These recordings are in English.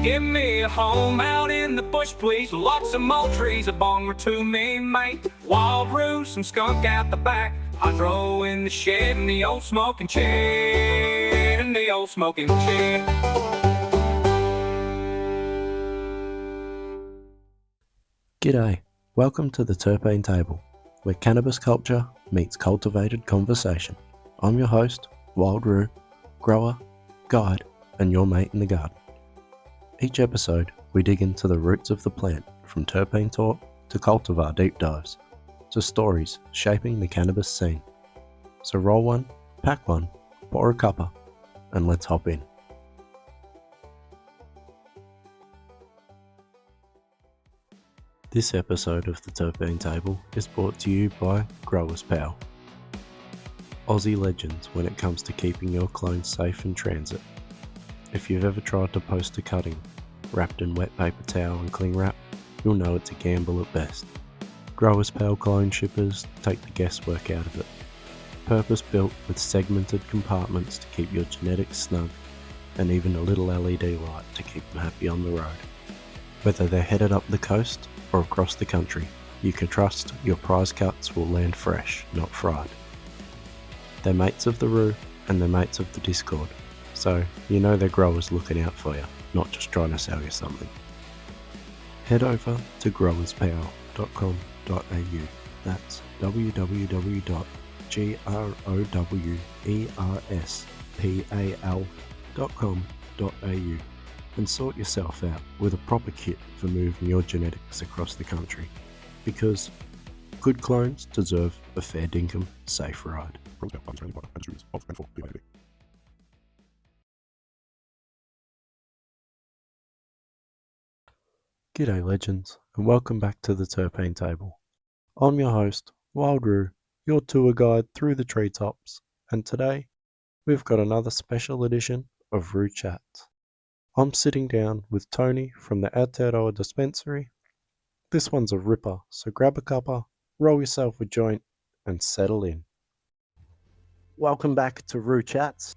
Give me a home out in the bush, please. Lots of more trees, a bong or two, me, mate. Wild roo, some skunk out the back. Hydro in the shed, and the old smoking shed, and the old smoking shed. G'day, welcome to the Terpene Table, where cannabis culture meets cultivated conversation. I'm your host, Wild Roo, grower, guide, and your mate in the garden. Each episode, we dig into the roots of the plant, from terpene talk to cultivar deep dives, to stories shaping the cannabis scene. So roll one, pack one, pour a cuppa, and let's hop in. This episode of the Terpene Table is brought to you by Growers Pal. Aussie legends when it comes to keeping your clones safe in transit. If you've ever tried to post a cutting wrapped in wet paper towel and cling wrap, you'll know it's a gamble at best. Growers Pal clone shippers take the guesswork out of it. Purpose built with segmented compartments to keep your genetics snug, and even a little LED light to keep them happy on the road. Whether they're headed up the coast or across the country, you can trust your prize cuts will land fresh, not fried. They're mates of the Roo and they're mates of the Discord, so you know their growers looking out for you, not just trying to sell you something. Head over to growerspower.com.au. That's www.growerspal.com.au and sort yourself out with a proper kit for moving your genetics across the country, because good clones deserve a fair dinkum safe ride. G'day legends, and welcome back to the Terpene Table. I'm your host, Wild Roo, your tour guide through the treetops, and today we've got another special edition of Roo Chat. I'm sitting down with Tony from the Aotearoa Dispensary. This one's a ripper, so grab a cuppa, roll yourself a joint, and settle in. Welcome back to Roo Chats.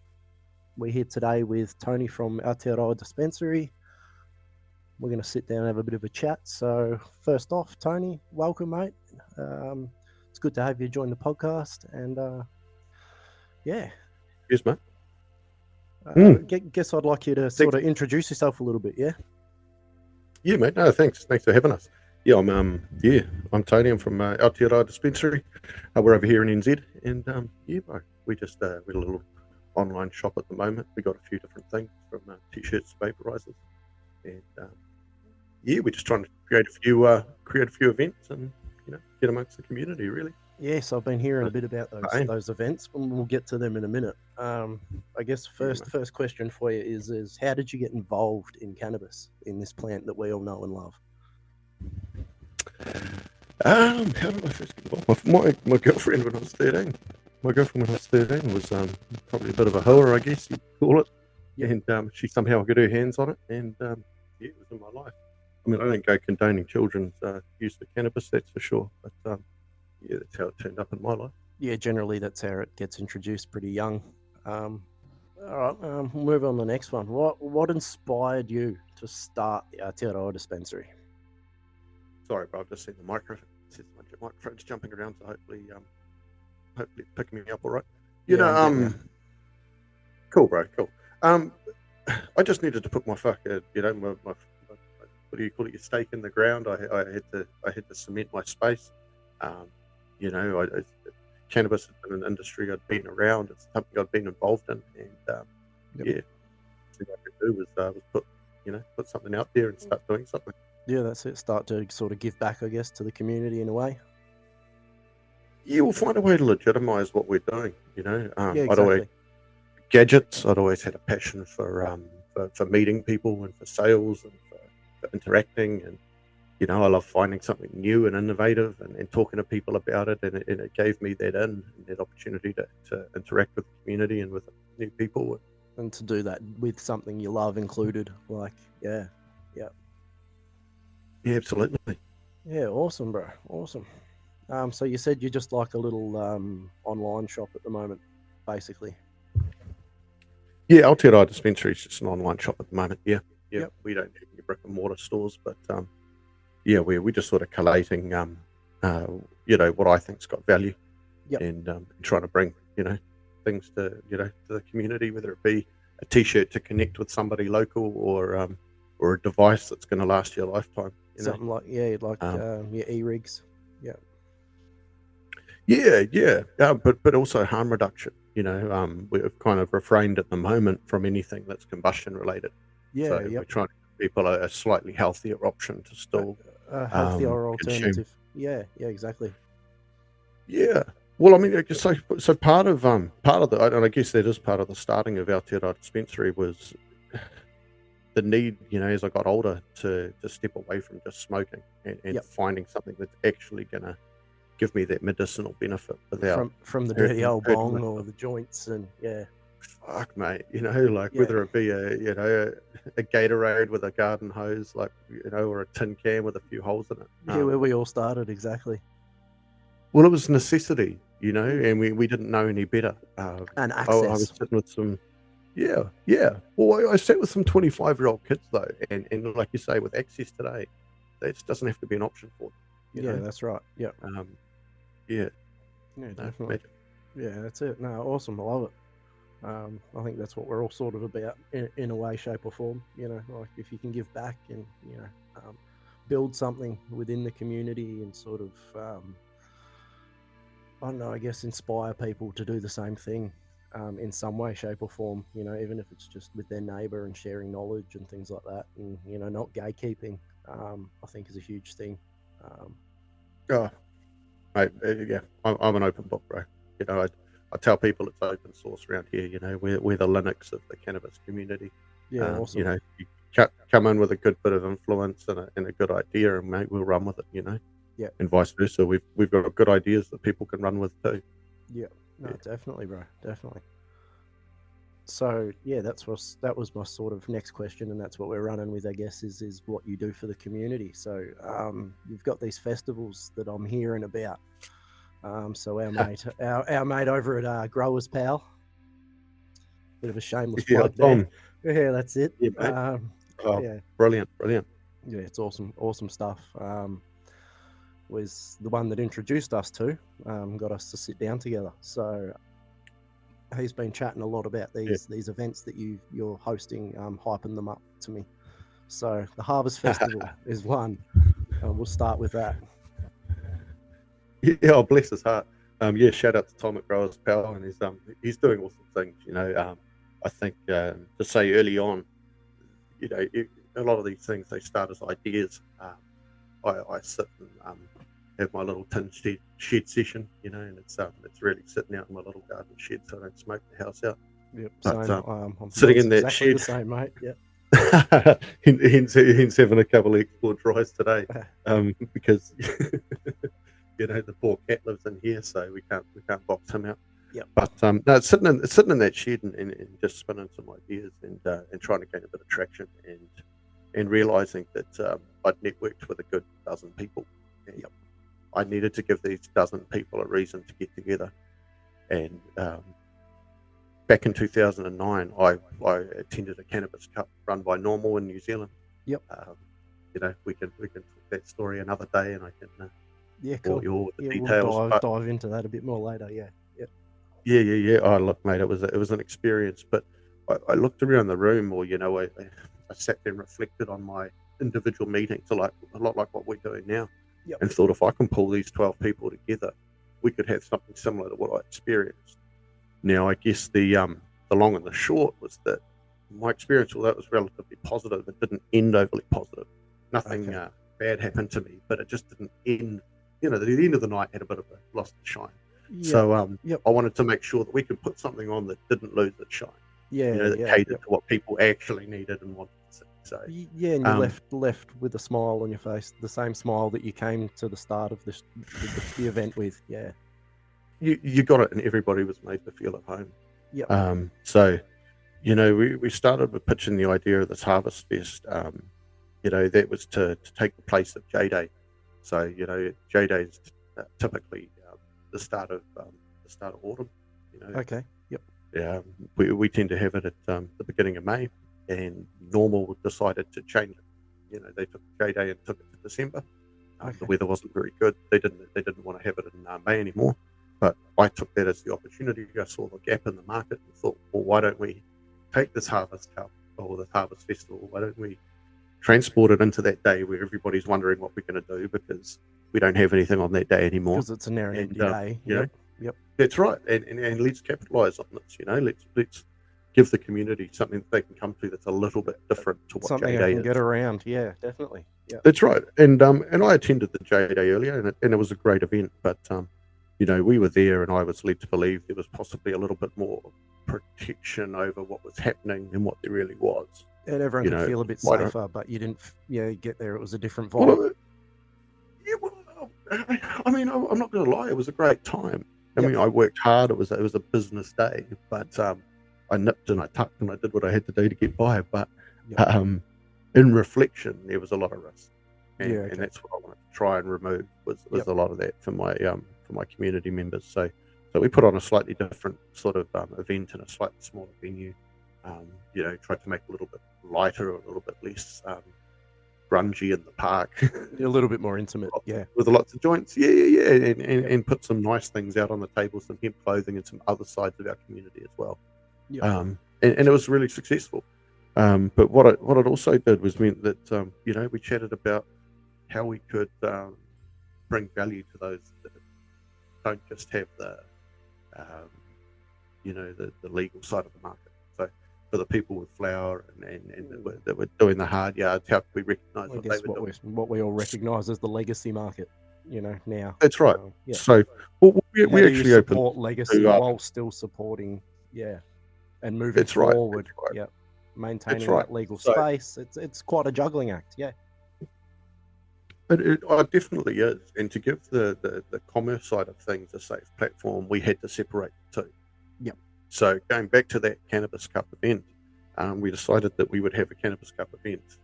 We're here today with Tony from Aotearoa Dispensary. We're going to sit down and have a bit of a chat. So first off, Tony, welcome, mate. It's good to have you join the podcast. And yeah. Yes, mate. Guess I'd like you to sort of introduce yourself a little bit, yeah? Yeah, mate. No, thanks. Thanks for having us. Yeah, I'm Tony. I'm from Aotearoa Dispensary. We're over here in NZ, and bro, we're a little online shop at the moment. We got a few different things from t-shirts, vaporizers, and we're just trying to create a few events and get amongst the community, really. Yes, I've been hearing a bit about those events, and we'll get to them in a minute. I guess first question for you is how did you get involved in cannabis, in this plant that we all know and love? How did I first get involved? My girlfriend when I was 13. My girlfriend when I was 13 was probably a bit of a hoe, I guess you'd call it. Yeah. And she somehow got her hands on it, and it was in my life. I mean, I don't go condoning children's use of cannabis, that's for sure, but that's how it turned up in my life. Yeah, generally that's how it gets introduced pretty young. All right, we'll move on to the next one. What inspired you to start the Aotearoa Dispensary? Sorry, bro, I've just seen the microphone. It says my microphone's jumping around, so hopefully it's picking me up all right. Cool, bro, cool. I just needed to put my what do you call it? Your stake in the ground. I had to cement my space. Cannabis has been an industry I'd been around. It's something I'd been involved in, and the thing I could do was put something out there and start doing something. Yeah, that's it. Start to sort of give back, I guess, to the community in a way. Yeah, we'll find a way to legitimize what we're doing. Exactly. Gadgets. I'd always had a passion for meeting people and for sales and for interacting, and I love finding something new and innovative and talking to people about it, and it gave me that opportunity to interact with the community and with new people. And to do that with something you love included, Yeah, absolutely. Yeah, awesome, bro. Awesome. So you said you're just like a little online shop at the moment, basically. Yeah, Aotearoa Dispensary is just an online shop at the moment, yeah. Yep. We don't have any brick and mortar stores, but we're just sort of collating, what I think's got value, Yep. and trying to bring, things to the community, whether it be a T-shirt to connect with somebody local, or a device that's going to last you a lifetime. Something like e-rigs. But also harm reduction. We've kind of refrained at the moment from anything that's combustion related. So we're trying to give people a slightly healthier option to still a healthier consume. alternative. Yeah, exactly. Yeah. Well, I mean, so part of the, and I guess that is part of the starting of Aotearoa Dispensary, was the need, as I got older, to step away from just smoking and finding something that's actually going to give me that medicinal benefit without from the dirty old bong myself. or the joints, and Fuck, mate, whether it be a Gatorade with a garden hose, or a tin can with a few holes in it. Where we all started, exactly. Well, it was necessity, and we didn't know any better. And I access. was sitting with some, Well, I sat with some 25-year-old kids though, and like you say, with access today, that just doesn't have to be an option for them. You know? That's right. Yeah. Yeah, definitely. Yeah, that's it. No, awesome. I love it. I think that's what we're all sort of about in a way, shape, or form. Like if you can give back and build something within the community and sort of I don't know, I guess inspire people to do the same thing in some way, shape, or form. Even if it's just with their neighbour and sharing knowledge and things like that, and not gatekeeping. I think is a huge thing. Mate, I'm an open book, bro. I tell people it's open source around here. We're the Linux of the cannabis community. Yeah, awesome. You come in with a good bit of influence and a good idea, and mate, we'll run with it. Yeah. And vice versa. We've got good ideas that people can run with too. Yeah. No, definitely, bro. Definitely. So that was my sort of next question, and that's what we're running with, I guess, is what you do for the community. So you've got these festivals that I'm hearing about. So our mate over at Growers Pal, bit of a shameless plug there. Yeah, that's it. Yeah, mate. Brilliant. Yeah, it's awesome stuff. Was the one that introduced us to, got us to sit down together. So he's been chatting a lot about these events that you're hosting, hyping them up to me. So the Harvest Festival is one. We'll start with that. Yeah, bless his heart. Shout out to Tom at Growers Pal, and he's doing awesome things. I think to say early on, a lot of these things, they start as ideas. I sit and have my little tin shed session, and it's really sitting out in my little garden shed, so I don't smoke the house out. Yep, but, same. I'm sitting in that exactly shed, the same, mate. Yeah. hence having a couple of export dries today, because the poor cat lives in here, so we can't box him out. Yep. But no, sitting in that shed and just spinning some ideas and trying to gain a bit of traction and realizing that I'd networked with a good dozen people. And I needed to give these dozen people a reason to get together. And back in 2009, I attended a cannabis cup run by Normal in New Zealand. Yep. We can talk that story another day, and I can cool. you all with the details. We'll dive into that a bit more later. Yeah. Yeah. Oh, look, mate, it was an experience, but I looked around the room, or I sat there and reflected on my individual meetings, a lot like what we're doing now, and thought, if I can pull these 12 people together, we could have something similar to what I experienced. Now, I guess the long and the short was that my experience, although it was relatively positive, it didn't end overly positive. Nothing bad happened to me, but it just didn't end. The end of the night had a bit of a lost its shine. So I wanted to make sure that we could put something on that didn't lose its shine. That catered to what people actually needed and wanted to see. So and you left with a smile on your face, the same smile that you came to the start of the event with. Yeah. You got it, and everybody was made to feel at home. Yeah. So, we started with pitching the idea of this Harvest Fest. That was to take the place of J Day. So, J Day is typically the start of autumn. Okay. Yep. Yeah. We tend to have it at the beginning of May. and Normal decided to change it. They took J Day and took it to December. The weather wasn't very good. They didn't want to have it in May anymore. But I took that as the opportunity. I saw the gap in the market and thought, well, why don't we take this Harvest Cup or this Harvest Festival? Why don't we transport it into that day where everybody's wondering what we're going to do because we don't have anything on that day anymore? Because it's an empty day. Yep. That's right. And let's capitalize on this. Let's give the community something that they can come to that's a little bit different to what Something J I Day can is. get around. Yeah, definitely. Yeah. That's right. And I attended the J Day earlier, and it was a great event. But we were there, and I was led to believe there was possibly a little bit more protection over what was happening than what there really was. And everyone could feel a bit safer, but you didn't. Get there. It was a different vibe. I'm not going to lie. It was a great time. I mean, I worked hard. It was a business day, but I nipped and I tucked and I did what I had to do to get by. But in reflection, there was a lot of risk, and that's what I wanted to try and remove was a lot of that for my community members. So we put on a slightly different sort of event in a slightly smaller venue. Tried to make it a little bit lighter, or a little bit less grungy in the park. A little bit more intimate, with lots of joints, and put some nice things out on the table, some hemp clothing and some other sides of our community as well. And it was really successful. But what it also did was meant that we chatted about how we could bring value to those that don't just have the legal side of the market. So for the people with flower and that were doing the hard yards, how can we recognise what they were doing? What we all recognise as the legacy market, now. That's right. So we actually support legacy while still supporting, and moving forward. Right. Maintaining that legal space. It's quite a juggling act. It definitely is. And to give the commerce side of things a safe platform, we had to separate the two. So going back to that Cannabis Cup event, we decided that we would have a Cannabis Cup event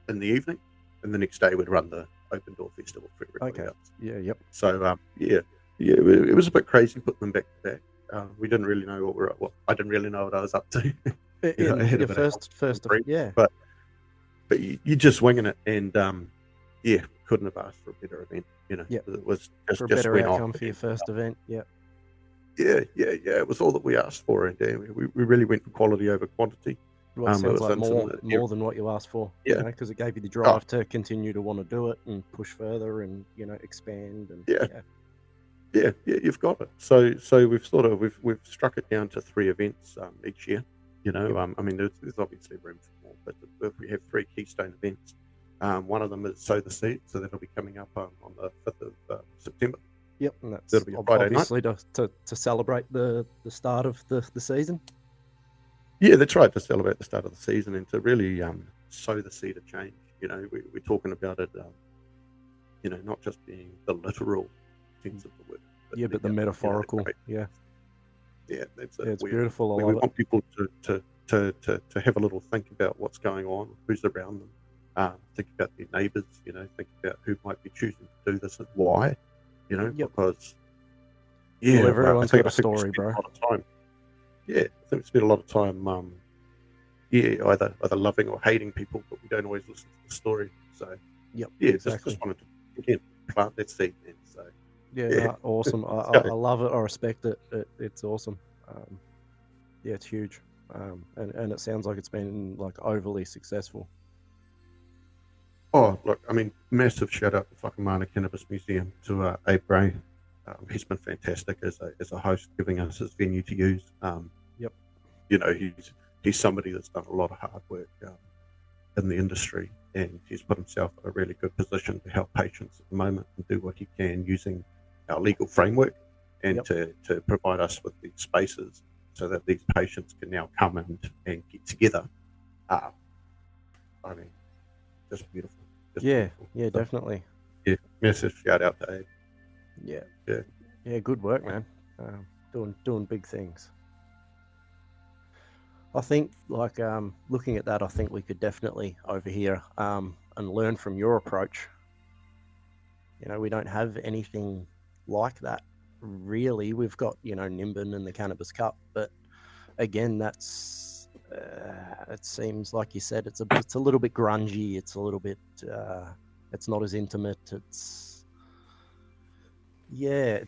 in the evening, and the next day we'd run the open door festival for everybody else. So it was a bit crazy putting them back to back. We didn't really know I didn't really know what I was up to. But you're just winging it, and couldn't have asked for a better event. It was just for a better went outcome off, for your first event. It was all that we asked for, and we really went for quality over quantity. Well, it sounds like more than what you asked for. Because it gave you the drive to continue to want to do it and push further and expand and you've got it. So we've struck it down to 3 events each year. I mean, there's obviously room for more, but if we have 3 keystone events, one of them is Sow the Seed, so that'll be coming up on the 5th of September. And that's that'll be a Friday obviously night. to celebrate the start of the season. Yeah, that's right, to celebrate the start of the season and to really sow the seed of change. We're talking about it, not just being the literal sense of the word, but the metaphorical. Yeah, that's it. It's beautiful. We want people to have a little think about what's going on, who's around them, think about their neighbours. Think about who might be choosing to do this and why. Because everyone's got a story, bro. I think we spend a lot of time, either loving or hating people, but we don't always listen to the story. So, exactly. just wanted to again plant that seed. Then, so, awesome. I love it. I respect it. It's awesome. It's huge. And it sounds like it's been like overly successful. Oh, look, I mean, massive shout out to Whakamana Cannabis Museum, to Abe Gray. He's been fantastic as a host, giving us his venue to use. He's somebody that's done a lot of hard work in the industry, and he's put himself in a really good position to help patients at the moment and do what he can using our legal framework and to provide us with these spaces so that these patients can now come and get together. I mean, just beautiful. Beautiful. So, definitely. Massive shout out to Abe. Yeah, good work, man. Doing big things. I think, like, looking at that, I think we could definitely over here and learn from your approach. We don't have anything like that, really. We've got, Nimbin and the Cannabis Cup, but again, that's it seems like you said it's a little bit grungy. It's a little bit. It's not as intimate. It's I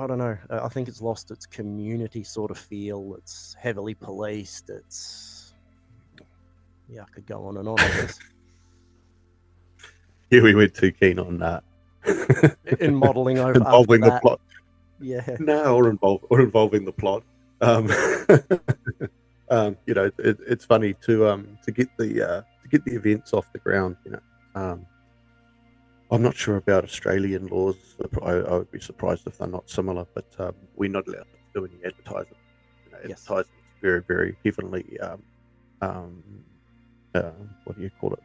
don't know. I think it's lost its community sort of feel. It's heavily policed. I could go on and on, I guess. Yeah, we weren't too keen on that. In modelling over involving after the that. plot. Yeah. No, or involving the plot. It's funny to get the events off the ground. I'm not sure about Australian laws. I would be surprised if they're not similar, but we're not allowed to do any advertising. Yes. Advertising is very, very heavily, what do you call it?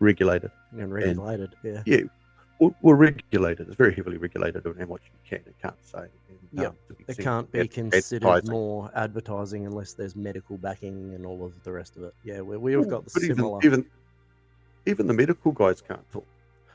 Regulated. And regulated, yeah. Yeah, we're regulated. It's very heavily regulated on what you can and can't say. And, It can't be considered more advertising unless there's medical backing and all of the rest of it. Yeah, we've got the similar. Even the medical guys can't talk.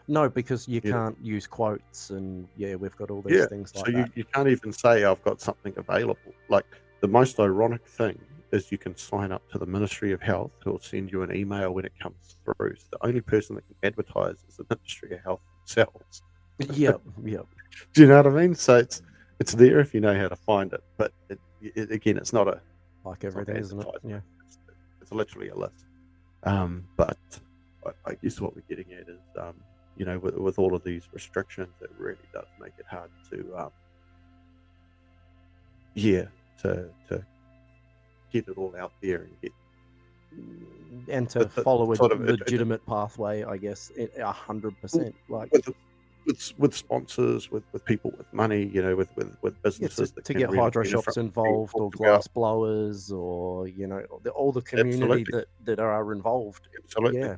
No, because you can't use quotes, and we've got all these things like that. So you can't even say I've got something available. Like, the most ironic thing is you can sign up to the Ministry of Health, who will send you an email when it comes through. So the only person that can advertise is the Ministry of Health themselves. Yep. Do you know what I mean? So it's there if you know how to find it. But again, it's not like everything, isn't it? Yeah. It's literally a list. But I guess what we're getting at is, with all of these restrictions, it really does make it hard to get it all out there and to follow a legitimate pathway, I guess, 100%. Like with sponsors, with people with money, with businesses to get really hydro shops involved, or glass blowers, or all the community that are involved. Absolutely. Yeah.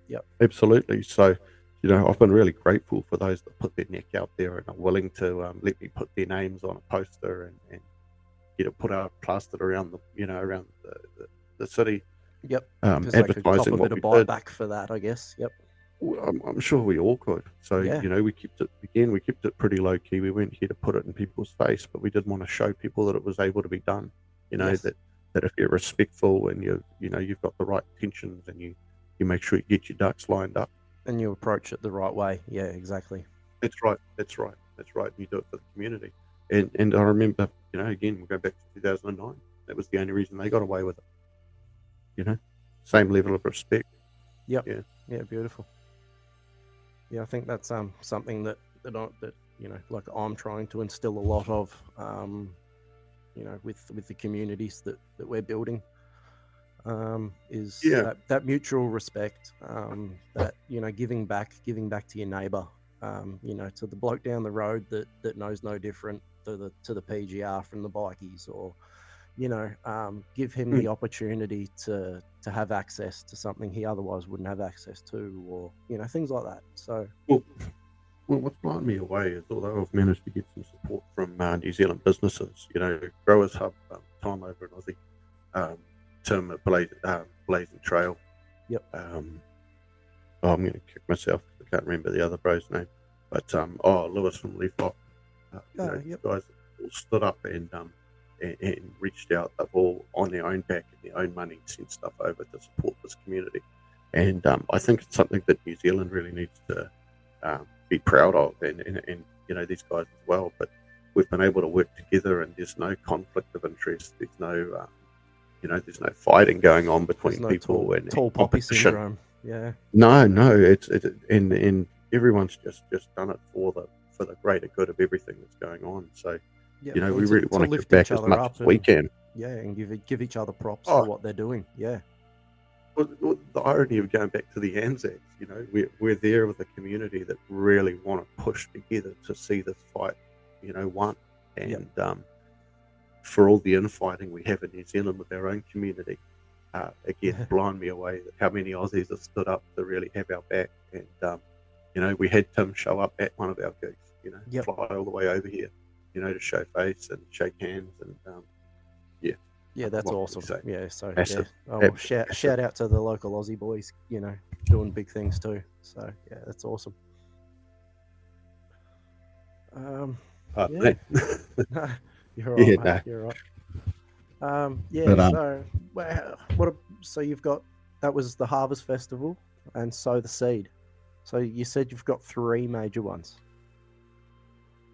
Yep. Absolutely. So, I've been really grateful for those that put their neck out there and are willing to let me put their names on a poster and put out plastered around the city. Yep. Advertising a bit of buyback for that, I guess. Yep. I'm sure we all could. So we kept it pretty low key. We weren't here to put it in people's face, but we did want to show people that it was able to be done. That if you're respectful and you've got the right intentions and you make sure you get your ducks lined up and you approach it the right way. Yeah, exactly. That's right. You do it for the community. And I remember, again, we'll go back to 2009. That was the only reason they got away with it. Same level of respect. Yep. Yeah, beautiful. Yeah, I think that's something that I'm trying to instill a lot of, with the communities that we're building, is that mutual respect, that giving back to your neighbour, to the bloke down the road that knows no different to the PGR from the bikies, or give him the opportunity to have access to something he otherwise wouldn't have access to, or things like that. So well, what's blown me away is, although I've managed to get some support from New Zealand businesses, Growers Hub, time over in Aussie, Tim at Blazing Trail. Yep. I'm going to kick myself. I can't remember the other bro's name, but Lewis from Leaf Lock. Yep. Guys all stood up and reached out. They've all on their own back and their own money sent stuff over to support this community. And I think it's something that New Zealand really needs to be proud of, and these guys as well. But we've been able to work together, and there's no conflict of interest. There's no there's no fighting going on between people and tall poppy syndrome. Yeah. No, it's and everyone's just done it for the greater good of everything that's going on. So we really want to give back as much as we can. Yeah, and give each other props for what they're doing. Yeah. Well, the irony of going back to the Anzacs, we're there with a community that really want to push together to see this fight, won. And for all the infighting we have in New Zealand with our own community, again, blowing me away how many Aussies have stood up to really have our back. And we had Tim show up at one of our gigs, fly all the way over here, to show face and shake hands, and yeah, that's awesome. Yeah, so massive. Shout out to the local Aussie boys, doing big things too. So yeah, that's awesome. No, you're right, mate. You're right. But So so you've got that was the Harvest Festival and Sow the Seed. So you said you've got three major ones.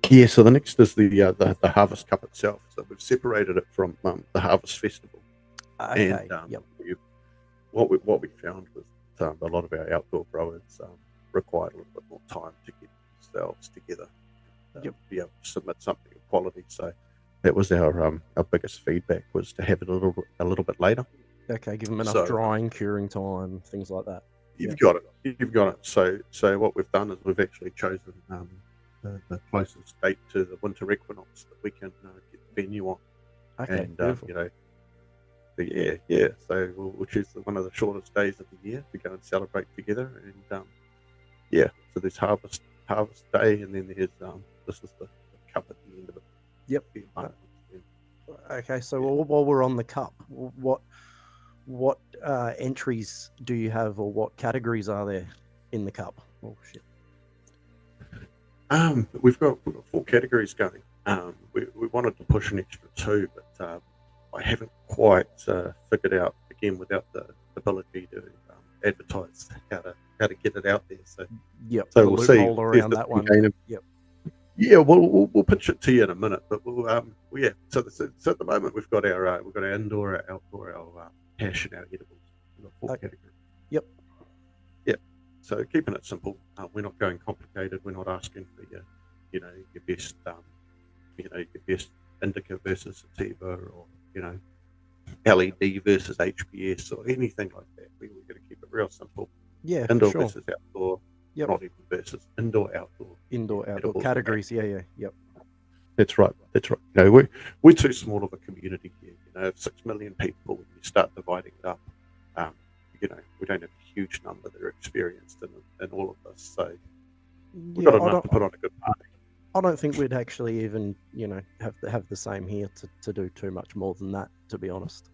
yeah, so the next is the Harvest Cup itself. So we've separated it from the Harvest Festival, and Okay. Yep. what we found was a lot of our outdoor growers required a little bit more time to get themselves together, Yep. be able to submit something of quality. So that was our biggest feedback, was to have it a little bit later. Okay. Give them enough So drying, curing time, things like that. you've got it. You've got it. So what we've done is we've actually chosen the closest date to the winter equinox that we can get the venue on. Okay. And Beautiful. yeah. So we'll choose one of the shortest days of the year to go and celebrate together. And so there's Harvest Day, and then there's this is the cup at the end of it. Yep. Okay. So while we're on the cup, what entries do you have, or what categories are there in the cup? Oh shit. We've got 4 categories going. We wanted to push an extra 2, but I haven't quite figured out, again, without the ability to advertise how to get it out there. So Yep. so the we'll see. loophole around that one. Yep. Yeah, we'll pitch it to you in a minute, but yeah. So at the moment we've got our indoor, our outdoor, our cash, and our edibles. We've got 4 categories. Yep. So keeping it simple. We're not going complicated. We're not asking for your best your best indica versus sativa, or LED versus HPS, or anything like that. We're going to keep it real simple. Yeah. Indoor For sure. versus outdoor. Yep. Not even versus indoor, outdoor. Indoor, outdoor edibles. categories. Yeah. Yep. That's right. We're too small of a community here. 6 million people. When you start dividing it up, we don't have a huge number that are experienced in all of this. So we've got enough to put on a good party. I don't think we'd actually even, have the same here to do too much more than that, to be honest.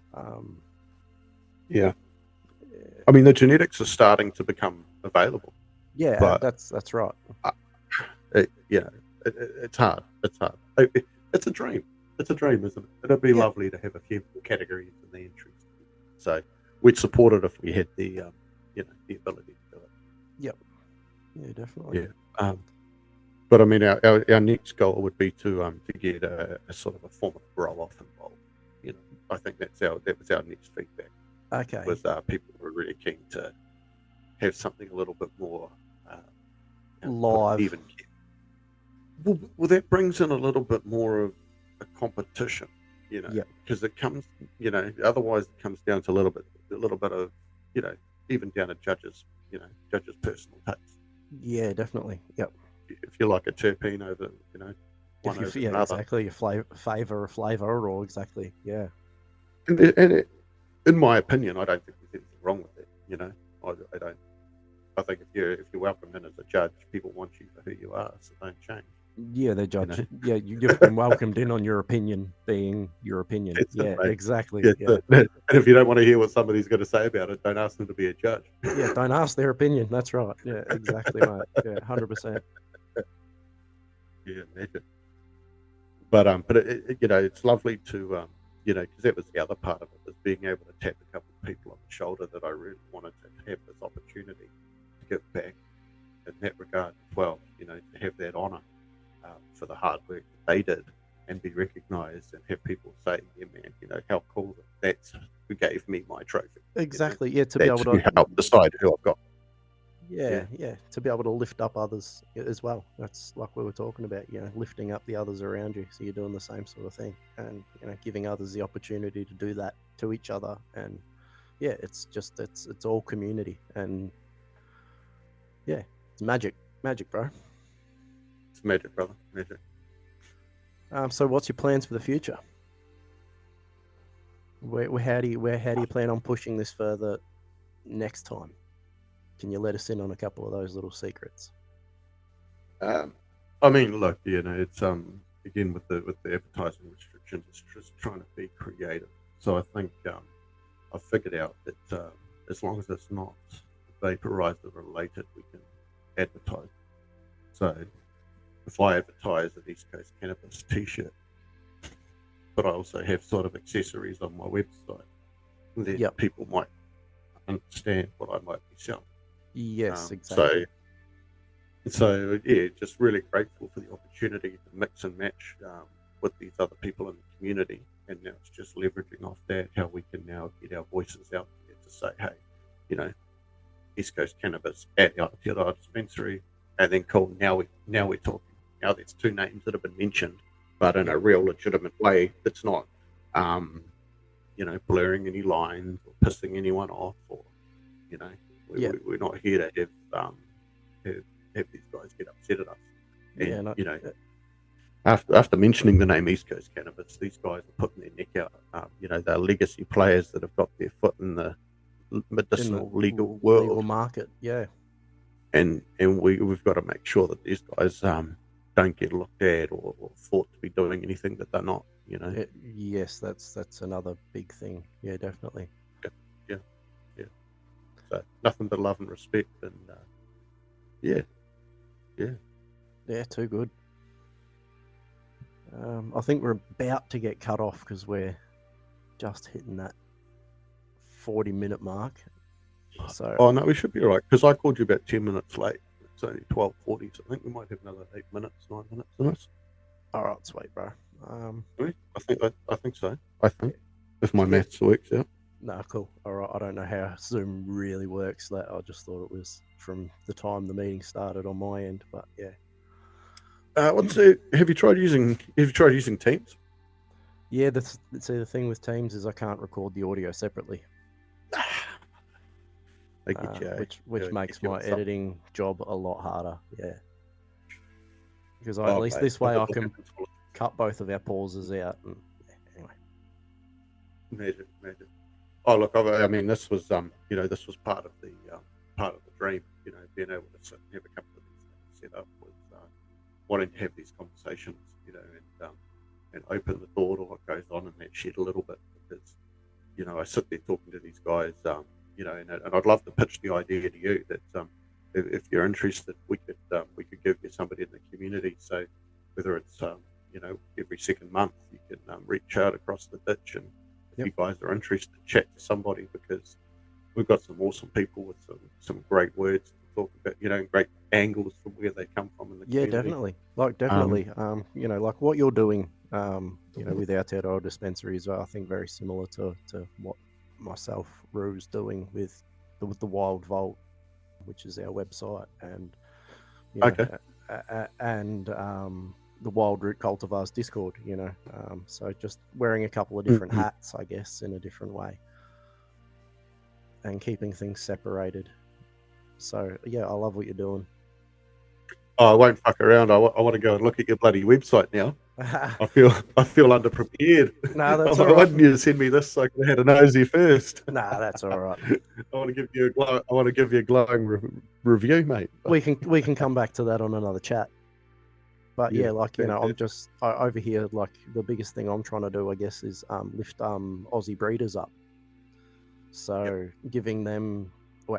Yeah. I mean, the genetics are starting to become available. Yeah, but that's right. It's hard. It's a dream. It's a dream, isn't it? It'd be lovely to have a few categories in the entries. So we'd support it if we had the the ability to do it. Yep. Yeah, definitely. Yeah. But I mean, our next goal would be to get a sort of a form of grow off involved. I think that was our next feedback. Okay. Was people were really keen to have something a little bit more live. Even. Well, that brings in a little bit more of a competition, because it comes, otherwise it comes down to a little bit of, even down to judges' personal taste. Yeah, definitely. Yep. If you like a terpene over, one over another. Exactly, your favor a flavor, or exactly, yeah. And in my opinion, I don't think there's anything wrong with it. I don't. I think if you're welcome in as a judge, people want you for who you are, so don't change. Yeah, they judge. Yeah, you've been welcomed in on your opinion being your opinion. Exactly. Yeah. And if you don't want to hear what somebody's going to say about it, don't ask them to be a judge. Yeah, don't ask their opinion. That's right. Yeah, exactly, mate. Yeah, 100%. Yeah, imagine. But it's lovely to because that was the other part of it, is being able to tap a couple of people on the shoulder that I really wanted to have this opportunity to give back in that regard as well. To have that honour for the hard work that they did, and be recognised, and have people say, "Yeah, man, how cool that's who gave me my trophy." Exactly. Yeah, to be able to help decide who I've got. Yeah, to be able to lift up others as well. That's like we were talking about, lifting up the others around you. So you're doing the same sort of thing, and giving others the opportunity to do that to each other. And yeah, it's all community, and yeah, it's magic, bro. It's magic, brother, magic. So what's your plans for the future? How do you plan on pushing this further next time? Can you let us in on a couple of those little secrets? I mean, look, it's again with the advertising restrictions, it's just trying to be creative. So I think I've figured out that as long as it's not vaporizer related, we can advertise. So if I advertise an East Coast Cannabis T-shirt, but I also have sort of accessories on my website that Yep. people might understand what I might be selling. Yes, exactly. So yeah, just really grateful for the opportunity to mix and match with these other people in the community, and now it's just leveraging off that how we can now get our voices out there to say, hey, you know, East Coast Cannabis at Aotearoa Dispensary, and then cool. Now we're talking. Now there's two names that have been mentioned, but in a real legitimate way. That's not, blurring any lines or pissing anyone off, or we're not here to have these guys get upset at us. And after mentioning the name East Coast Cannabis, these guys are putting their neck out. They're legacy players that have got their foot in the medicinal legal world, legal market. Yeah, and we've got to make sure that these guys don't get looked at or thought to be doing anything that they're not. Yes, that's another big thing. Yeah, definitely. Yeah. So nothing but love and respect, and yeah, too good. I think we're about to get cut off because we're just hitting that 40-minute mark. So no, we should be all right because I called you about 10 minutes late. It's only 12:40, so I think we might have another 9 minutes in us. All right, sweet, bro. I think so. I think if my maths works out. No, cool. All right. I don't know how Zoom really works. That I just thought it was from the time the meeting started on my end, but yeah. Have you tried using Teams? Yeah, the thing with Teams is I can't record the audio separately. Which makes my editing job a lot harder. Yeah. Because at least this way I can cut both of our pauses out. And anyway. Imagine. Oh look, I mean, this was this was part of the dream. Being able to sit and have a couple of these things set up with wanting to have these conversations, and open the door to what goes on in that shed a little bit, because I sit there talking to these guys, and I'd love to pitch the idea to you that if you're interested, we could give you somebody in the community. So whether it's every second month, you can reach out across the ditch, and if you guys are interested, chat to somebody, because we've got some awesome people with some great words to talk about, great angles from where they come from in the community. Definitely. Like what you're doing, with Aotearoa Dispensary is, I think, very similar to what myself, Roo's doing with the Wild Vault, which is our website, and the Wild Root Cultivars Discord. So just wearing a couple of different hats, I guess, in a different way, and keeping things separated. So yeah, I love what you're doing. Oh, I won't fuck around. I want to go and look at your bloody website now. I feel underprepared. No, that's all right. Why didn't you send me this so I could have had a nosy first? Nah, that's all right. I want to give you a glowing review, mate. We can come back to that on another chat. But I'm just over here. Like, the biggest thing I'm trying to do, I guess, is lift Aussie breeders up. So giving them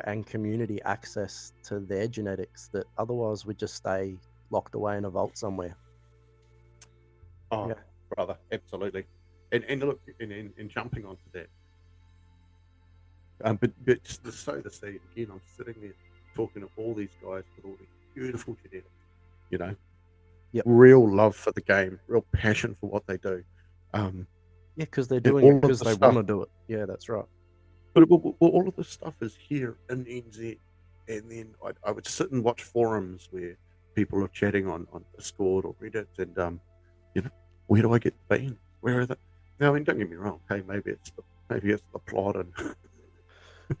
and community access to their genetics that otherwise would just stay locked away in a vault somewhere. Oh, yeah. Brother, absolutely. And look, in jumping onto that, but just to sow the seed again, I'm sitting there talking to all these guys with all these beautiful genetics, real love for the game, real passion for what they do. Because they're doing it because they want to do it. Yeah, that's right. But all of this stuff is here in NZ, and then I would sit and watch forums where people are chatting on Discord or Reddit, and where do I get the beans? Where are they? Now, I mean, don't get me wrong. Hey, maybe it's the plot, and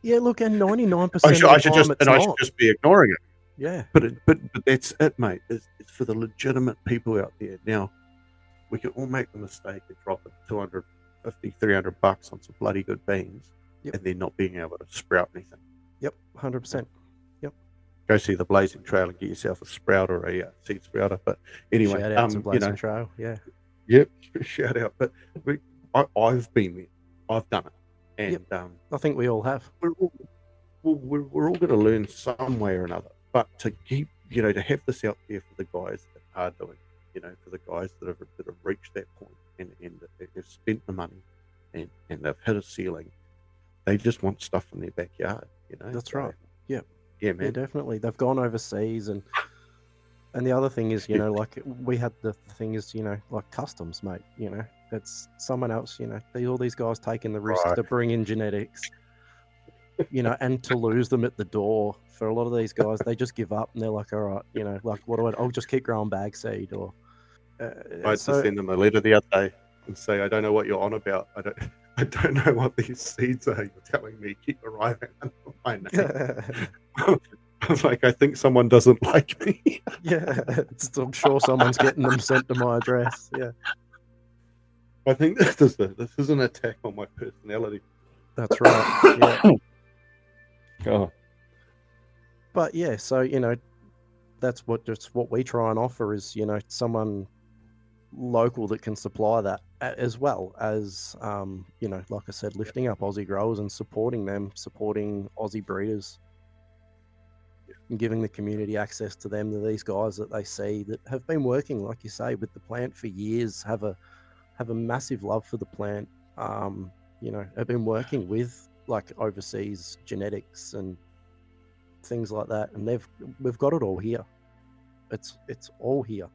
look, and 99% of I should just be ignoring it. Yeah, but that's it, mate. It's for the legitimate people out there. Now, we can all make the mistake of dropping $250, $300 on some bloody good beans. And then not being able to sprout anything. 100%. Go see the Blazing Trail and get yourself a sprout or a seed sprouter. But anyway, shout out to Blazing Trail. Yep, shout out. But I've been there. I've done it, and I think we all have. We're all going to learn some way or another. But to keep, to have this out there for the guys that are doing, for the guys that have reached that point, and they've spent the money and they've hit a ceiling. They just want stuff in their backyard, you know. That's So, right. Yeah. yeah, Yeah, man. definitely. They've gone overseas, and the other thing is, you Yeah. know, like we had the thing is, you know, like customs, mate. You know, it's someone else. You know, all these guys taking the risk Right. to bring in genetics, you know, and to lose them at the door. For a lot of these guys, they just give up and they're like, all right, you know, like what do I? I'll just keep growing bag seed, or I had to so. send them a letter the other day and say, I don't know what you're on about. I don't know what these seeds are. You're telling me keep arriving under my name. I was like, I think someone doesn't like me. Yeah, I'm sure someone's getting them sent to my address. Yeah, I think this is an attack on my personality. that's right. Yeah, Oh, but yeah, so you know, that's what we try and offer is, you know, someone local that can supply that, as well as, you know, like I said, lifting up Aussie growers and supporting them, supporting Aussie breeders, and giving the community access to them, to these guys that they see that have been working, like you say, with the plant for years, have a massive love for the plant. You know, have been working with like overseas genetics and things like that, and we've got it all here. It's all here.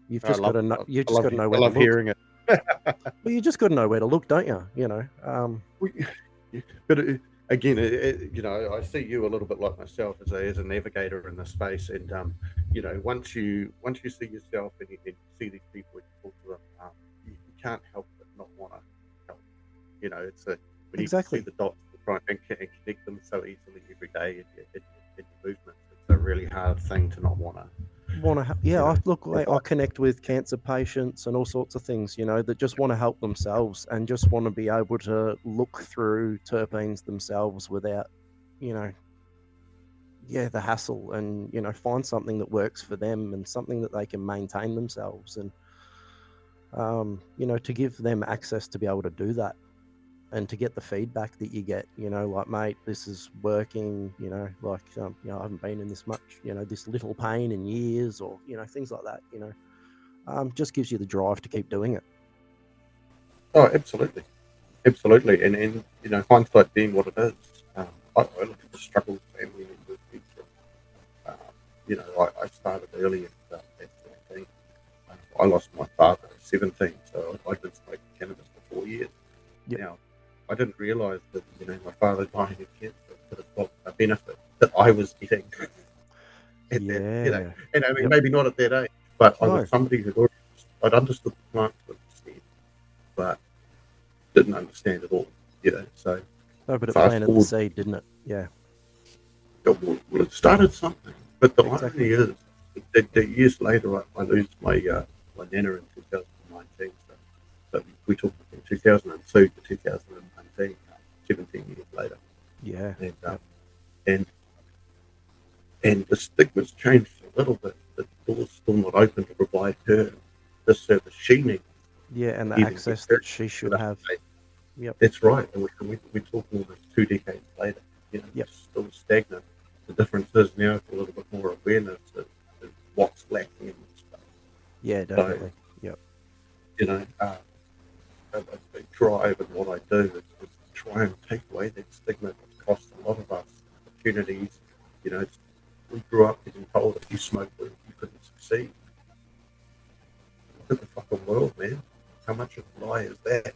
You've just got to know. You just got to know I where to love look. hearing it. Well, you just got to know where to look, don't you? You know. But again, you know, I see you a little bit like myself as a navigator in this space, and you know, once you see yourself and you see these people and you talk to them, you can't help but not want to help. You know, it's when you see Exactly. the dots and try and connect them so easily every day in your movements. It's a really hard thing to not want to. Yeah, You know, I connect with cancer patients and all sorts of things, you know, that just want to help themselves and just want to be able to look through terpenes themselves without, you know, yeah, the hassle, and, you know, find something that works for them and something that they can maintain themselves, and, you know, to give them access to be able to do that, and to get the feedback that you get, you know, like, mate, this is working, you know, like, you know, I haven't been in this much, you know, this little pain in years, or, you know, things like that, you know, just gives you the drive to keep doing it. oh, absolutely, absolutely, and you know, hindsight being what it is, I look at the struggles family members went through. You know, I started early at 17. I lost my father at 17, so I did smoke cannabis for 4 years. Yep. Now, I didn't realise that, you know, my father dying of cancer could have got a benefit that I was getting. At Yeah. that, you know, and I mean, Yep. maybe not at that age, but I No. was somebody who I'd understood the plant to an extent, but didn't understand it all, you know. So No, but it fast planted the forward, seed, didn't it? Yeah. well, it started something, but the Exactly. irony is that years later I lose my nana in 2019. So we talked from 2002 to 2019, 17 years later, Yeah. and Yep. and and the stigma's changed a little bit. The door's still not open to provide her the service she needs. Yeah, and the Even access get her that she should enough have. space. Yep. That's right, and we're talking almost 2 decades later. You know, Yep. it's still stagnant. The difference is now it's a little bit more awareness of what's lacking in this space. Yeah, definitely. Yep. You know, a big drive in what I do is to try and take away that stigma that costs a lot of us opportunities. You know, we grew up getting told if you smoke weed, you couldn't succeed. Look at the fucking world, man. How much of a lie is that?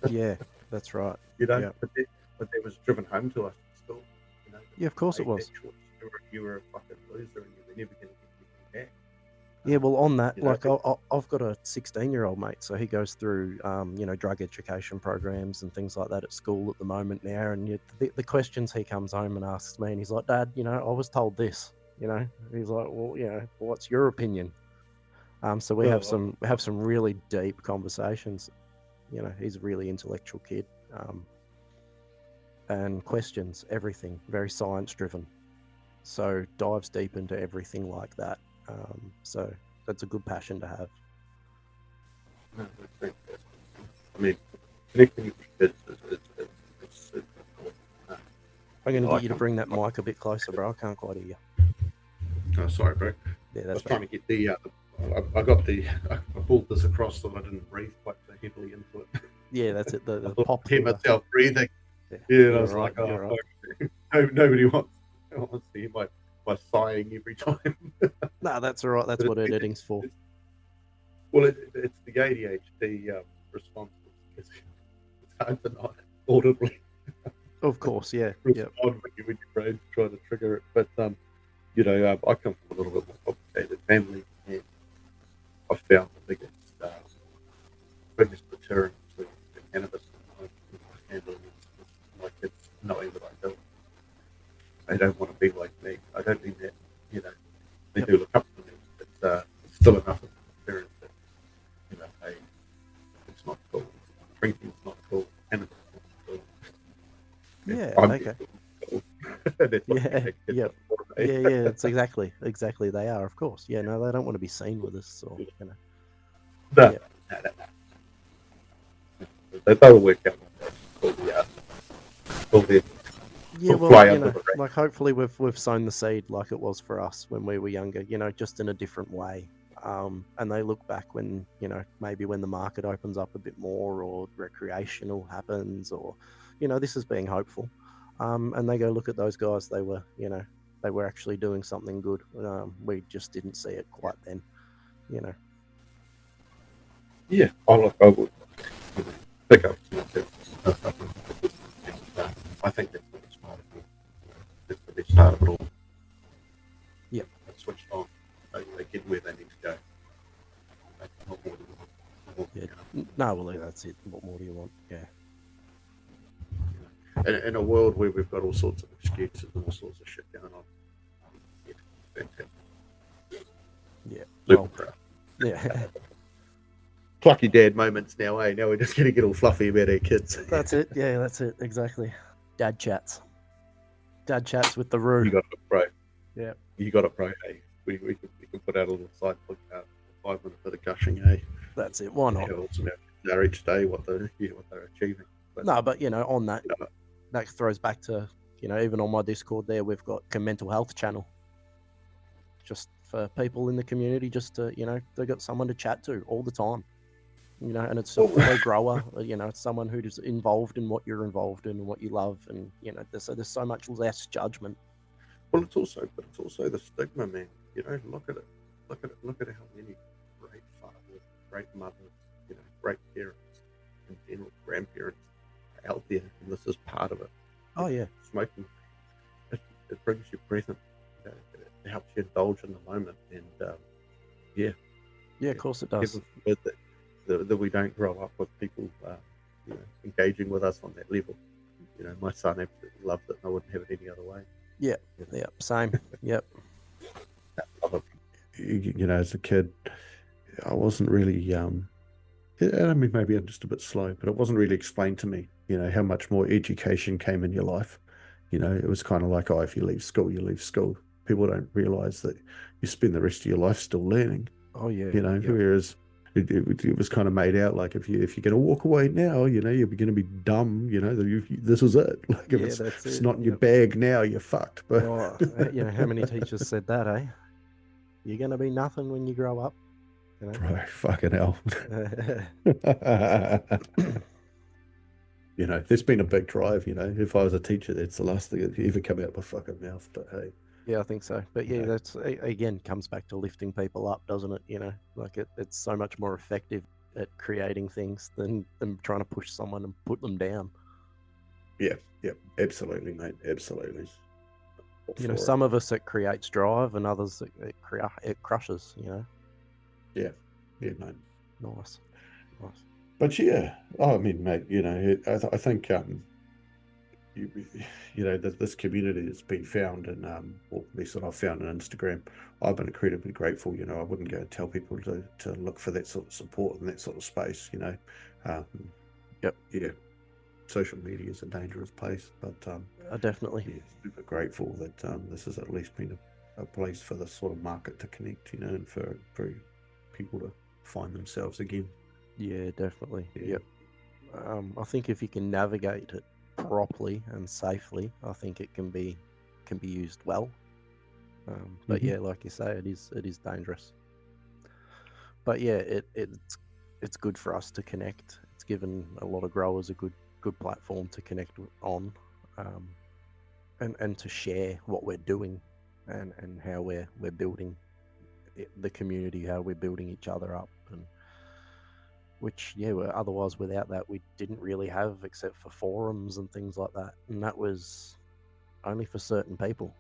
Yeah, that's right. You know, Yeah. but that was driven home to us at school. You know, Yeah, of course it made was. that choice. You were a fucking loser and you were never going to get anything back. Yeah, well, on that, You know, like, I've got a 16-year-old mate, so he goes through, you know, drug education programs and things like that at school at the moment now. And the questions he comes home and asks me, and he's like, Dad, you know, I was told this, you know. He's like, well, you know, what's your opinion? So we have some really deep conversations. You know, he's a really intellectual kid, and questions everything, very science driven. So dives deep into everything like that. So that's a good passion to have. no, I think that's, I mean, connecting with your kids is super important. I'm going to I get you to come bring that mic a bit closer, bro. I can't quite hear you. Oh, sorry, bro. Yeah, I that's was trying to get the I got I pulled this across so I didn't breathe quite so heavily into it. Yeah, that's it. I The thought pop I hear through. myself breathing. Yeah, Yeah, and I you're was right. like, oh, You're right. fuck. Nobody wants to hear my sighing every time. No, that's all right. That's But what editing's for. it's the ADHD response. It's hard to not audibly Of course, yeah. Yep. respond when your brain's trying to trigger it. But I come from a little bit more complicated family, and I found the biggest deterrent to cannabis in my family is my kids knowing that I do it. They don't want to be like me. I don't mean that, they Yep. do look up to me, but it's still enough of a deterrent that, hey, it's not cool. Drinking's not cool. Cannabis is not cool. Yeah. I'm Okay. cool. That's what Yeah. kids Yep. are for me. Yeah. It's exactly they are. Of course. Yeah. No, they don't want to be seen with us, or No, Yeah. no. They'll work out. They'll Yeah, well, fly under the radar. like hopefully we've sown the seed like it was for us when we were younger, just in a different way. And they look back when, maybe when the market opens up a bit more or recreational happens or, this is being hopeful. And they go look at those guys, they were actually doing something good. We just didn't see it quite then, Yeah, I would pick up. I think that's the smart of it. That's the best part of it all. Yeah. They switched on. They get where they need to go. Not more than Yeah. No, well, that's it. What more do you want? Yeah. In a world where we've got all sorts of excuses and all sorts of shit going on. Yeah, fantastic. Yeah. Super Well, proud. yeah. Plucky dad moments now, eh? Now we're just going to get all fluffy about our kids. That's it. Yeah, that's it. Exactly. Dad chats. Dad chats with the Roo. You got it, bro. Yeah. You got it, bro. Hey, we can put out a little side podcast, 5 minute bit of gushing, eh? That's it. Why not? How awesome they are each day, what they're achieving. No, but on that, that throws back to even on my Discord there, we've got a mental health channel, just for people in the community, just to they got someone to chat to all the time, and it's a fellow grower, it's someone who's involved in what you're involved in and what you love, and there's so much less judgment. Well, it's also the stigma, man. Look at it. Look at how many great fathers, great mothers, great parents, and general grandparents are out there, and this is part of it. Oh yeah, Smoking, it brings you present. It helps you indulge in the moment, and yeah, of course it does. Heaven forbid that we don't grow up with people, engaging with us on that level. My son absolutely loved it, and I wouldn't have it any other way. Yeah, same. Yep. As a kid, I wasn't really. I mean, maybe I'm just a bit slow, but it wasn't really explained to me. How much more education came in your life. It was kind of like, oh, if you leave school, you leave school. People don't realize that you spend the rest of your life still learning. Oh yeah. Whereas it was kind of made out like if you're going to walk away now, you're going to be dumb. This is it. Like if it's not in your bag now, you're fucked. But how many teachers said that, eh? You're going to be nothing when you grow up. Bro, fucking hell. There's been a big drive. If I was a teacher, that's the last thing that ever come out of my fucking mouth. But hey. Yeah, I think so. But yeah, that's again comes back to lifting people up, doesn't it? Like it's so much more effective at creating things than trying to push someone and put them down. Yeah, absolutely, mate, absolutely. Some of us it creates drive, and others it crushes. Yeah, mate. Nice. But yeah, I mean, mate, I think this community that's been found, and at least that I've found on Instagram, I've been incredibly grateful. I wouldn't go and tell people to look for that sort of support in that sort of space. Yep. Yeah. Social media is a dangerous place, but definitely. Yeah, super grateful that this has at least been a place for this sort of market to connect, and for people to find themselves again. Yeah, definitely. Yeah. Yep. I think if you can navigate it properly and safely, I think it can be used well. But yeah, like you say, it is dangerous. but yeah, it's good for us to connect. It's given a lot of growers a good platform to connect on, and to share what we're doing, and how we're building the community, how we're building each other up, and which, yeah, otherwise without that we didn't really have, except for forums and things like that, and that was only for certain people,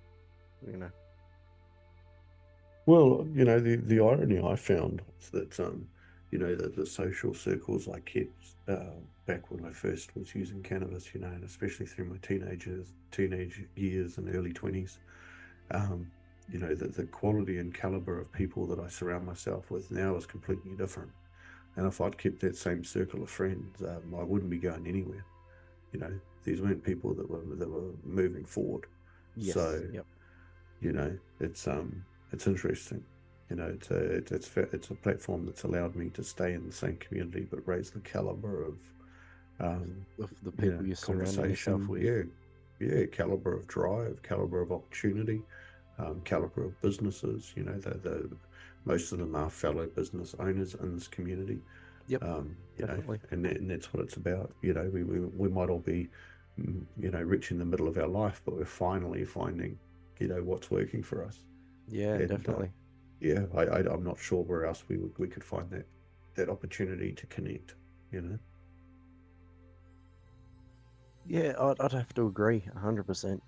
you know. Well, the irony I found was that, the social circles I kept back when I first was using cannabis, and especially through my teenage years and early 20s, the quality and caliber of people that I surround myself with now is completely different. And if I'd kept that same circle of friends, I wouldn't be going anywhere. These weren't people that were moving forward. Yes. So, Yep. it's interesting. It's a platform that's allowed me to stay in the same community but raise the caliber of The people you're surrounding yourself with. Yeah, caliber of drive, caliber of opportunity, caliber of businesses. Most of them are fellow business owners in this community. Yep, definitely. And that's what it's about. We might all be, rich in the middle of our life, but we're finally finding, what's working for us. Yeah, And, definitely. I'm not sure where else we could find that opportunity to connect. Yeah, I'd have to agree 100%.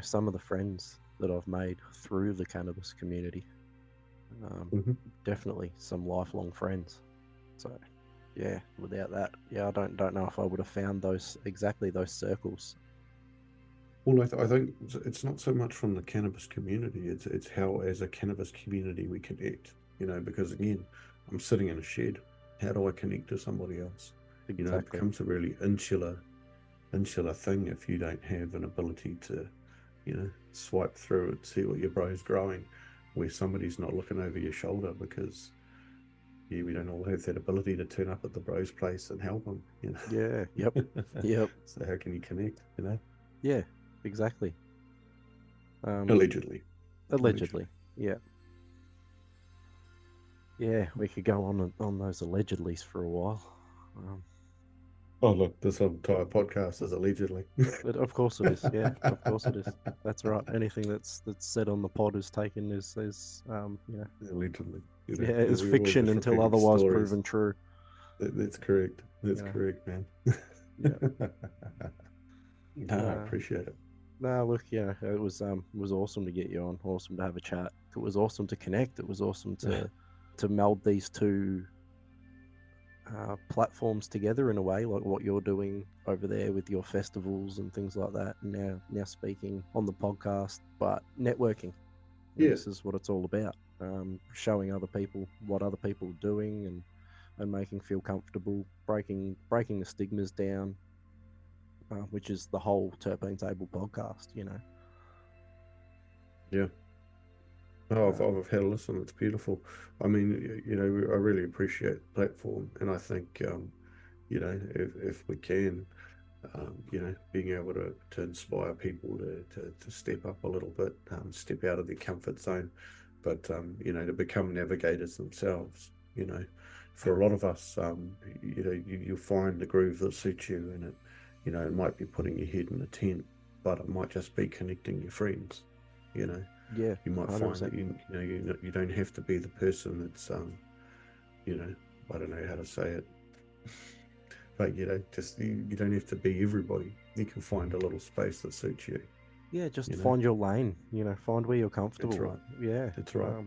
Some of the friends that I've made through the cannabis community, Mhm. definitely some lifelong friends. So, yeah, without that, yeah, I don't know if I would have found those circles. Well, I think it's not so much from the cannabis community. It's how, as a cannabis community, we connect. Because again, I'm sitting in a shed. How do I connect to somebody else? It Exactly. becomes a really insular thing if you don't have an ability to, swipe through and see what your bro's growing, where somebody's not looking over your shoulder, because we don't all have that ability to turn up at the bro's place and help them. Yeah. Yep. Yep. So how can you connect? Yeah. Exactly. Allegedly. Allegedly. Yeah. Yeah, we could go on those allegedlys for a while. Oh, look, this entire podcast is allegedly. But of course it is. Yeah, of course it is. That's right. Anything that's said on the pod is taken as Allegedly. yeah, is We're all fiction just until repeating otherwise stories. proven true. That's correct. That's Yeah. correct, man. Yeah. No, I appreciate it. No, look, yeah, it was awesome to get you on. Awesome to have a chat. It was awesome to connect. It was awesome to meld these two platforms together in a way, like what you're doing over there with your festivals and things like that. And now speaking on the podcast, but networking. And this is what it's all about. Showing other people what other people are doing, and making feel comfortable, breaking the stigmas down, which is the whole Terpene Table podcast. Yeah. Oh, I've had a listen. It's beautiful. I mean, I really appreciate the platform, and I think, if we can, being able to inspire people to step up a little bit, step out of their comfort zone, but to become navigators themselves. For a lot of us, you'll find the groove that suits you, and it might be putting your head in a tent, but it might just be connecting your friends. Yeah, You might 100%. find that you don't have to be the person that's I don't know how to say it, but just you don't have to be everybody. You can find a little space that suits you. Yeah, just find your lane. Find where you're comfortable. That's right. Yeah, That's right.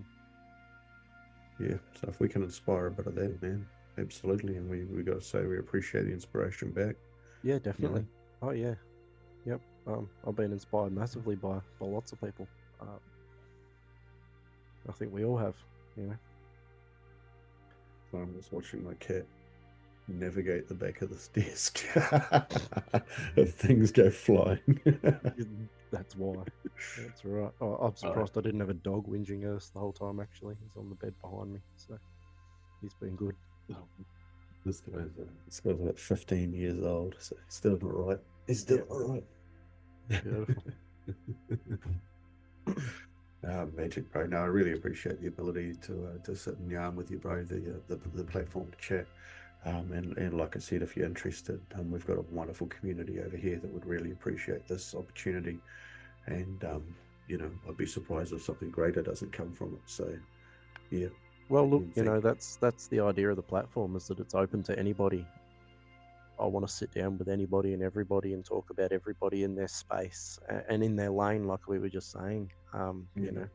Yeah. So if we can inspire a bit of that, man, absolutely. And we got to say we appreciate the inspiration back. Yeah, definitely. Oh yeah, yep. I've been inspired massively by lots of people. I think we all have. I'm just watching my cat navigate the back of this desk if things go flying. That's why. That's right. Oh, I'm surprised I didn't have a dog whinging us the whole time. Actually, he's on the bed behind me, so he's been good. This guy's about 15 years old, so he's still all right. He's still all right. Beautiful. Magic, bro. No, I really appreciate the ability to sit and yarn with you, bro. The platform to chat. And like I said, if you're interested, we've got a wonderful community over here that would really appreciate this opportunity. And I'd be surprised if something greater doesn't come from it. So, yeah. Well, look, Thank you. that's the idea of the platform, is that it's open to anybody. I want to sit down with anybody and everybody and talk about everybody in their space and in their lane, like we were just saying. Yeah.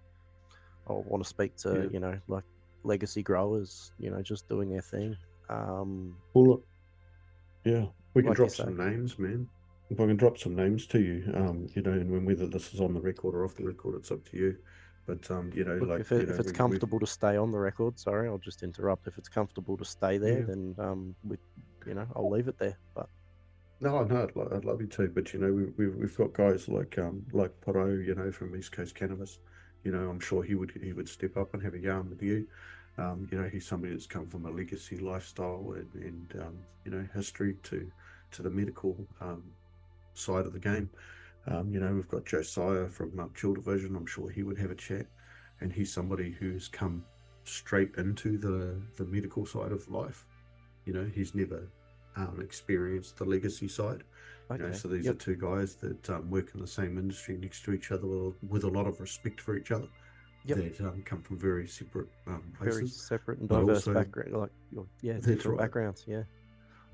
I want to speak to, Yeah. like legacy growers, just doing their thing. Well, look, yeah, we can Like you drop say, some names, man. If I can drop some names to you, and whether this is on the record or off the record, it's up to you. But look, if it's we've comfortable to stay on the record, sorry, I'll just interrupt. If it's comfortable to stay there, yeah. then I'll leave it there. But No, no, I'd love you to, but we've got guys like Poro, from East Coast Cannabis. I'm sure he would step up and have a yarn with you. He's somebody that's come from a legacy lifestyle and history to the medical side of the game. We've got Josiah from Chill Division. I'm sure he would have a chat, and he's somebody who's come straight into the medical side of life. He's never experienced the legacy side. okay, So these are yep, two guys that work in the same industry next to each other with a lot of respect for each other. yep, That come from very separate very places, separate and but diverse also background, like that's different right. backgrounds, yeah.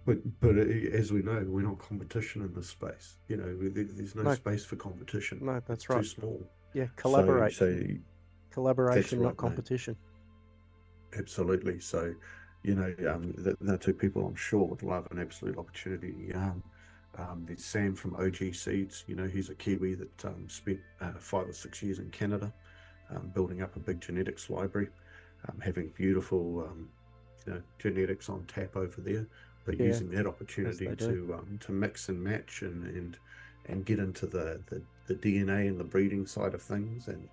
But as we know, we're not competition in this space. There's no No, space for competition. no, It's that's too right. small. Yeah, So collaborate, so that's collaboration, not right, mate. competition. Absolutely. So, the two people I'm sure would love an absolute opportunity. There's Sam from OG Seeds. He's a Kiwi that spent 5 or 6 years in Canada, building up a big genetics library, having beautiful, genetics on tap over there, but Yeah, using that as opportunity they do. to mix and match and get into the DNA and the breeding side of things, and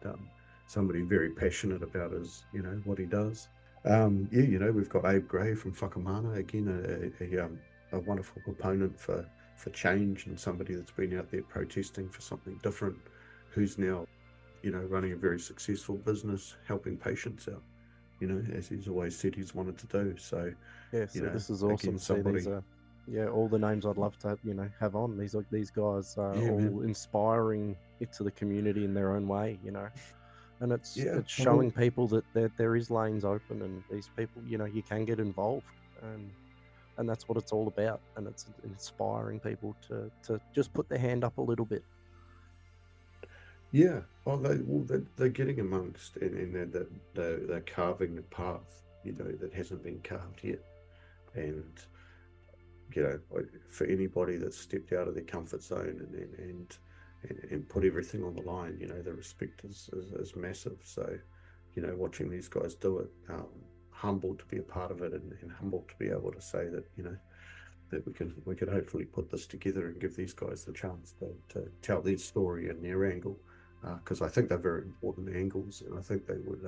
somebody very passionate about his, what he does. We've got Abe Gray from Whakamana, again, a wonderful proponent for change and somebody that's been out there protesting for something different, who's now, running a very successful business, helping patients out, as he's always said he's wanted to do. So, Yeah, so this is awesome. again, See, these somebody, are, all the names I'd love to, have on. These guys are yeah, man, all inspiring it to the community in their own way, and yeah, it's well, showing people that there is lanes open, and these people, you can get involved, and that's what it's all about. And it's inspiring people to just put their hand up a little bit. yeah. Oh, they're getting amongst, and they're carving the path, that hasn't been carved yet. And for anybody that's stepped out of their comfort zone and put everything on the line, the respect is massive. So, watching these guys do it, humbled to be a part of it, and humbled to be able to say that, that we can hopefully put this together and give these guys the chance to tell their story and their angle, because I think they're very important angles, and I think they would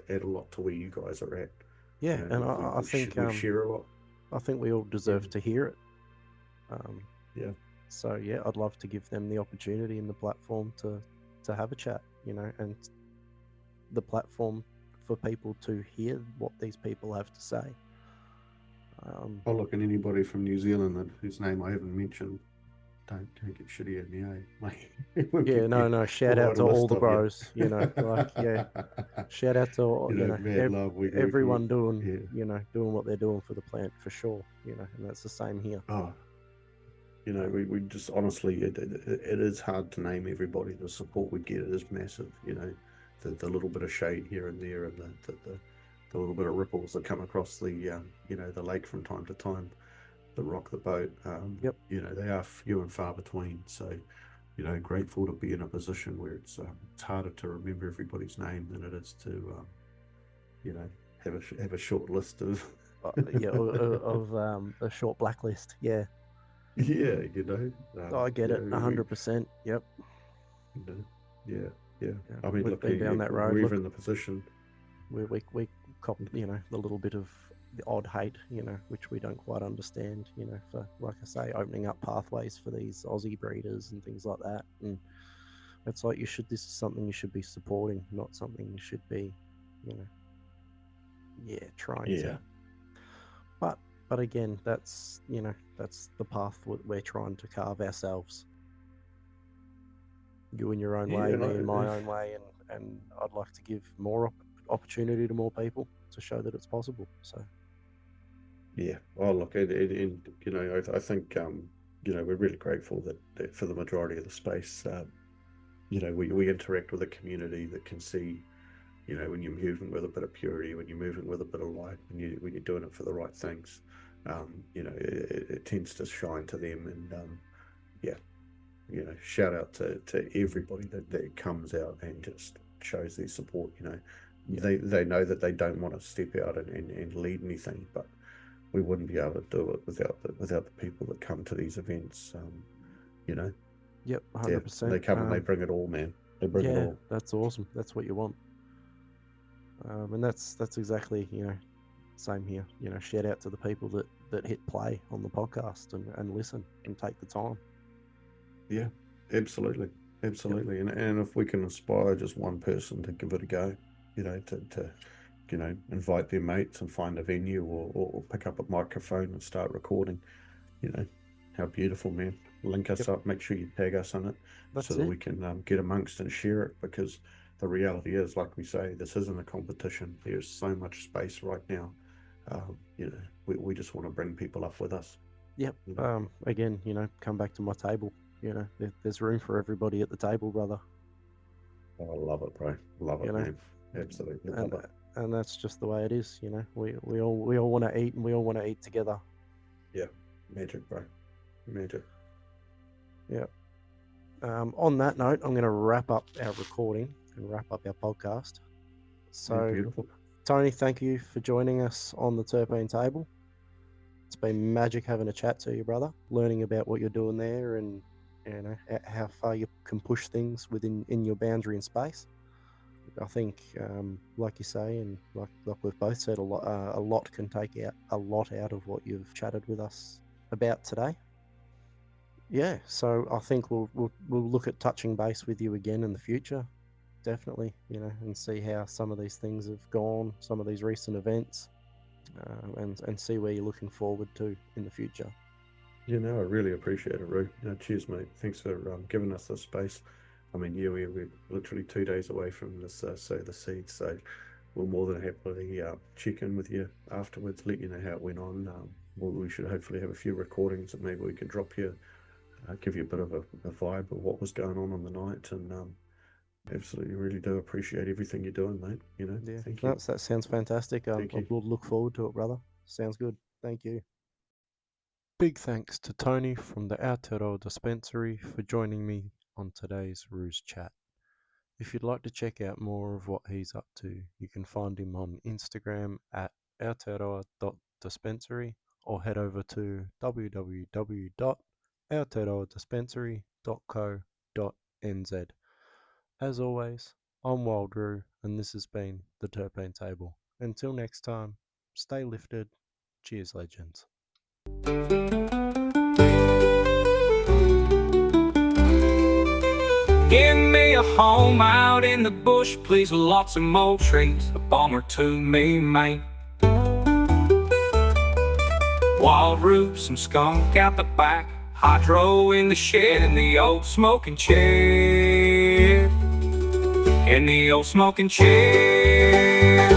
add a lot to where you guys are at. Yeah, and I think We share a lot. I think we all Yeah, deserve to hear it. Um, yeah. so yeah, I'd love to give them the opportunity and the platform to have a chat, and the platform for people to hear what these people have to say. Oh, look, and anybody from New Zealand whose name I haven't mentioned, don't get shitty at me, eh? Like, we'll Yeah, get you. no, shout We'll out write a to all list the of you. bros, shout out to Mad love. everyone doing, Yeah. doing what they're doing for the plant for sure, and that's the same here. Oh, Um, we just honestly, it is hard to name everybody. The support we get is massive. The little bit of shade here and there, and the little bit of ripples that come across the lake from time to time that rock the boat. yep. They are few and far between. So, grateful to be in a position where it's harder to remember everybody's name than it is to, you know, have a short list of. Yeah, of a short blacklist. Yeah, Yeah, I get it, we, 100%. Yep. you know, yeah, yeah. Yeah, I mean, we've look, been down that road. we're Look, in the position. we cop, the little bit of the odd hate, which we don't quite understand, for, like I say, opening up pathways for these Aussie breeders and things like that. And It's like this is something you should be supporting, not something you should be, trying Yeah. to. But again, that's the path we're trying to carve ourselves. You in your own way, me in my own way, and I'd like to give more opportunity to more people to show that it's possible. So Yeah. Well, look, I think we're really grateful that for the majority of the space, we interact with a community that can see, when you're moving with a bit of purity, when you're moving with a bit of light, when you're doing it for the right things, it tends to shine to them. And shout out to everybody that comes out and just shows their support. They know that they don't want to step out and lead anything, but we wouldn't be able to do it without the people that come to these events. Yep, 100%. They come and they bring it all, man. They bring it all. That's awesome. That's what you want. And that's exactly, same here. Shout out to the people that hit play on the podcast and listen and take the time. Yeah, absolutely. And if we can inspire just one person to give it a go, to invite their mates and find a venue or pick up a microphone and start recording, how beautiful, man. Link us up, make sure you tag us in it that we can get amongst and share it, because the reality is, like we say, this isn't a competition. There's so much space right now. We just want to bring people up with us. Yep. Again, come back to my table. There's room for everybody at the table, brother. Oh, I love it, bro. Love it, man. Absolutely love it. And that's just the way it is. We all want to eat, and we all want to eat together. Yeah, magic, bro. Magic. Yeah. On that note, I'm going to wrap up our recording and wrap up our podcast. So, beautiful. Tony, thank you for joining us on the Terpene Table. It's been magic having a chat to you, brother, learning about what you're doing there and how far you can push things in your boundary and space. I think, like you say, and like we've both said, a lot can take out a lot out of what you've chatted with us about today. Yeah, so I think we'll look at touching base with you again in the future, definitely, and see how some of these things have gone, some of these recent events, and see where you're looking forward to in the future. I really appreciate it, Roo. Cheers, mate. Thanks for giving us this space. I mean, we're literally 2 days away from this sow the seeds, so we'll more than happily check in with you afterwards, let you know how it went on. We should hopefully have a few recordings that maybe we could drop here, give you a bit of a vibe of what was going on the night, and absolutely really do appreciate everything you're doing, mate. Thank you. That sounds fantastic. Thank you. We'll look forward to it, brother. Sounds good. Thank you. Big thanks to Tony from the Aotearoa Dispensary for joining me on today's Roo Chat. If you'd like to check out more of what he's up to, you can find him on Instagram at aotearoa.dispensary or head over to www.aotearoadispensary.co.nz. As always, I'm Wild Roo, and this has been the Terpene Table. Until next time, stay lifted. Cheers, legends. Give me a home out in the bush, please, with lots of more trees, a bomb or two, me, mate. Wild roots, some skunk out the back, hydro in the shed, in the old smoking chair. In the old smoking chair.